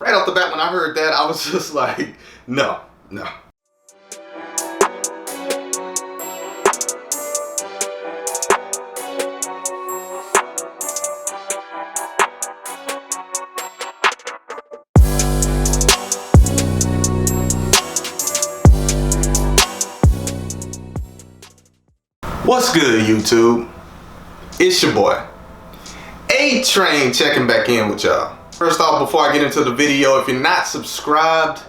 right off the bat when I heard that, I was just like, no. What's good, YouTube? It's your boy, A-Train, checking back in with y'all. First off, before I get into the video, if you're not subscribed,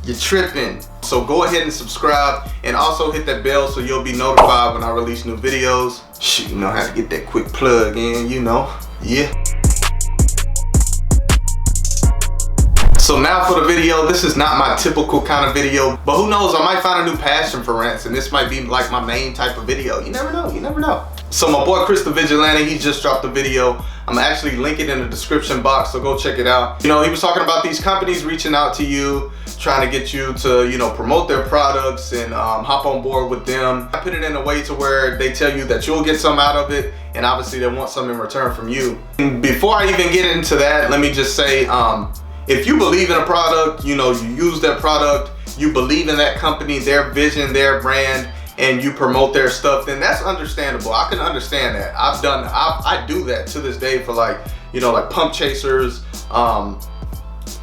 you're tripping. So go ahead and subscribe, and also hit that bell so you'll be notified when I release new videos. Shoot, you know how to get that quick plug in, you know, yeah. So now for the video, this is not my typical kind of video, but who knows, I might find a new passion for rants, and this might be like my main type of video. You never know, you never know. So my boy Chris the Vigilante, he just dropped a video. I'm actually linking in the description box, so go check it out. You know, he was talking about these companies reaching out to you, trying to get you to, you know, promote their products and hop on board with them. I put it in a way to where they tell you that you'll get some out of it, and obviously they want some in return from you. And before I even get into that, let me just say, if you believe in a product, you know, you use that product, you believe in that company, their vision, their brand, and you promote their stuff, then that's understandable. I can understand that. I do that to this day for, like, you know, like pump chasers,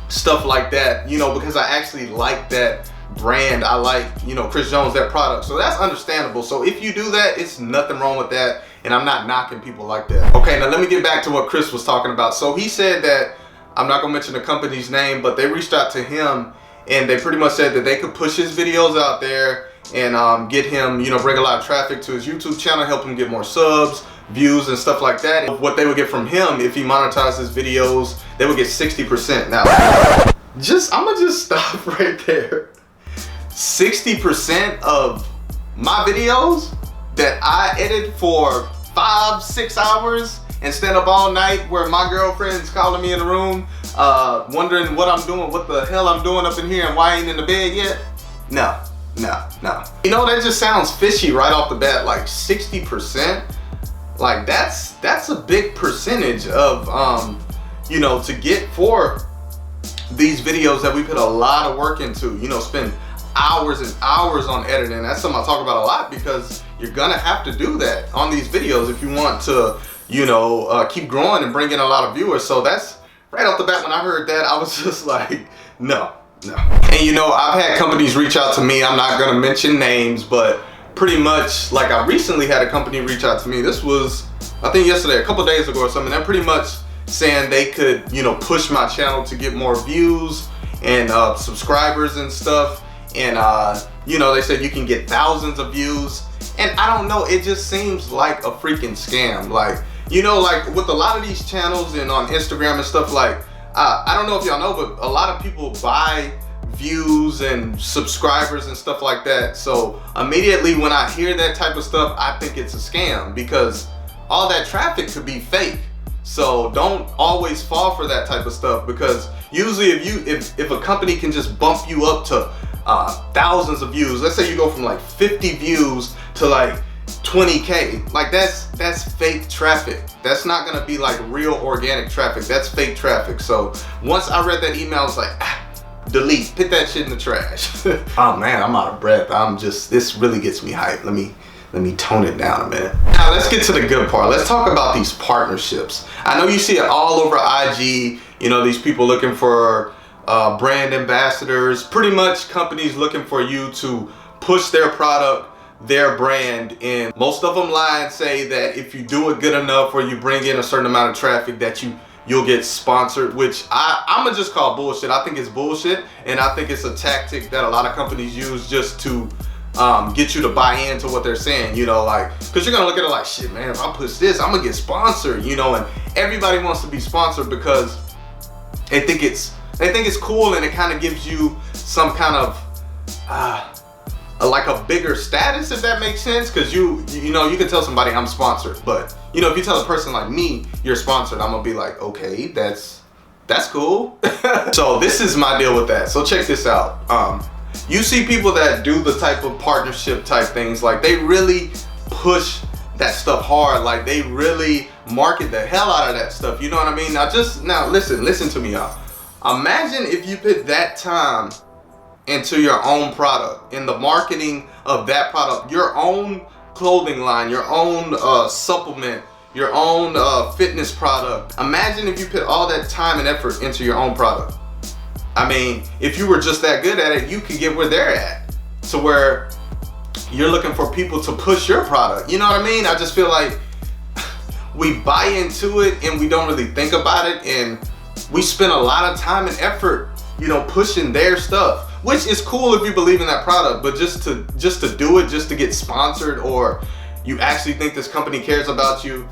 stuff like that, you know, because I actually like that brand. I like, you know, Chris Jones, that product. So that's understandable. So if you do that, it's nothing wrong with that. And I'm not knocking people like that. Okay, now let me get back to what Chris was talking about. So he said that, I'm not gonna mention the company's name, but they reached out to him and they pretty much said that they could push his videos out there and get him, you know, bring a lot of traffic to his YouTube channel, help him get more subs, views, and stuff like that. And what they would get from him if he monetized his videos, they would get 60%. Now, I'm gonna just stop right there. 60% of my videos that I edit for 5-6 hours and stand up all night where my girlfriend's calling me in the room, wondering what I'm doing, what the hell I'm doing up in here, and why I ain't in the bed yet? No. You know, that just sounds fishy right off the bat. Like 60%, like that's a big percentage of, you know, to get for these videos that we put a lot of work into, you know, spend hours and hours on editing. That's something I talk about a lot because you're gonna have to do that on these videos if you want to, you know, keep growing and bring in a lot of viewers. So that's right off the bat. When I heard that, I was just like, no. And you know, I've had companies reach out to me. I'm not gonna mention names, but pretty much, like, I recently had a company reach out to me. This was, I think yesterday, a couple days ago or something. They're pretty much saying they could, you know, push my channel to get more views and subscribers and stuff. And you know, they said you can get thousands of views. And I don't know, it just seems like a freaking scam. Like, you know, like with a lot of these channels and on Instagram and stuff, like, I don't know if y'all know, but a lot of people buy views and subscribers and stuff like that. So immediately when I hear that type of stuff, I think it's a scam because all that traffic could be fake. So don't always fall for that type of stuff, because usually if a company can just bump you up to thousands of views, let's say you go from like 50 views to like 20K, like that's fake traffic. That's not gonna be like real organic traffic. That's fake traffic. So once I read that email, I was like, delete, put that shit in the trash. Oh man, I'm out of breath. This really gets me hyped. Let me tone it down a minute. Now let's get to the good part. Let's talk about these partnerships. I know you see it all over IG, you know, these people looking for brand ambassadors, pretty much companies looking for you to push their product, their brand, and most of them lie and say that if you do it good enough or you bring in a certain amount of traffic that you'll get sponsored, which I'm gonna just call bullshit. I think it's bullshit, and I think it's a tactic that a lot of companies use just to get you to buy into what they're saying, you know, like, because you're gonna look at it like, shit, man, if I push this, I'm gonna get sponsored, you know, and everybody wants to be sponsored because they think it's cool, and it kind of gives you some kind of like a bigger status, if that makes sense, because you know, you can tell somebody I'm sponsored, but you know, if you tell a person like me you're sponsored, I'm gonna be like, okay, that's cool. So this is my deal with that. So check this out. You see people that do the type of partnership type things, like they really push that stuff hard, like they really market the hell out of that stuff, you know what I mean? Now listen to me, y'all. Imagine if you put that time into your own product, in the marketing of that product, your own clothing line, your own supplement, your own fitness product. Imagine if you put all that time and effort into your own product. I mean, if you were just that good at it, you could get where they're at, to where you're looking for people to push your product. You know what I mean? I just feel like we buy into it and we don't really think about it, and we spend a lot of time and effort, you know, pushing their stuff, which is cool if you believe in that product, but just to do it, just to get sponsored, or you actually think this company cares about you,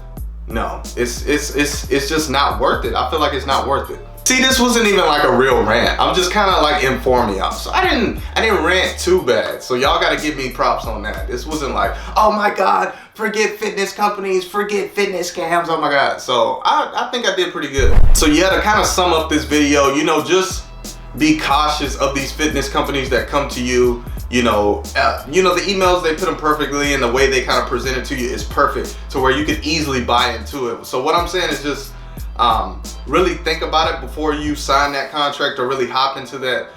no, it's just not worth it. I feel like it's not worth it. See, this wasn't even like a real rant. I'm just kind of like informing y'all. So I didn't rant too bad. So y'all got to give me props on that. This wasn't like, oh my God, forget fitness companies, forget fitness scams. Oh my God. So I think I did pretty good. So yeah, to kind of sum up this video, you know, just be cautious of these fitness companies that come to you. You know, the emails, they put them perfectly, and the way they kind of present it to you is perfect, to where you could easily buy into it. So what I'm saying is just really think about it before you sign that contract, or really hop into that,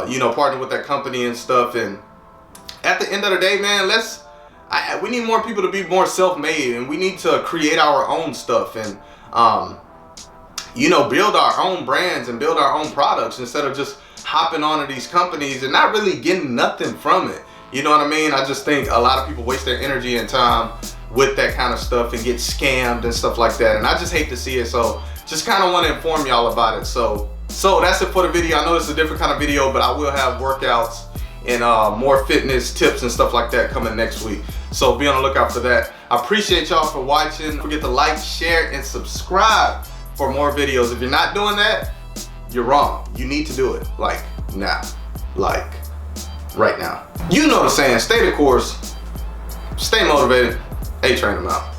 you know, partner with that company and stuff. And at the end of the day, man, we need more people to be more self-made, and we need to create our own stuff, and you know, build our own brands and build our own products, instead of just hopping onto these companies and not really getting nothing from it. You know what I mean? I just think a lot of people waste their energy and time with that kind of stuff and get scammed and stuff like that, and I just hate to see it. So just kind of want to inform y'all about it. So that's it for the video. I know it's a different kind of video, but I will have workouts and more fitness tips and stuff like that coming next week, so be on the lookout for that. I appreciate y'all for watching. Don't forget to like, share, and subscribe for more videos. If you're not doing that, you're wrong. You need to do it, like now, like right now. You know the saying, stay the course, stay motivated. Adrian, I'm out.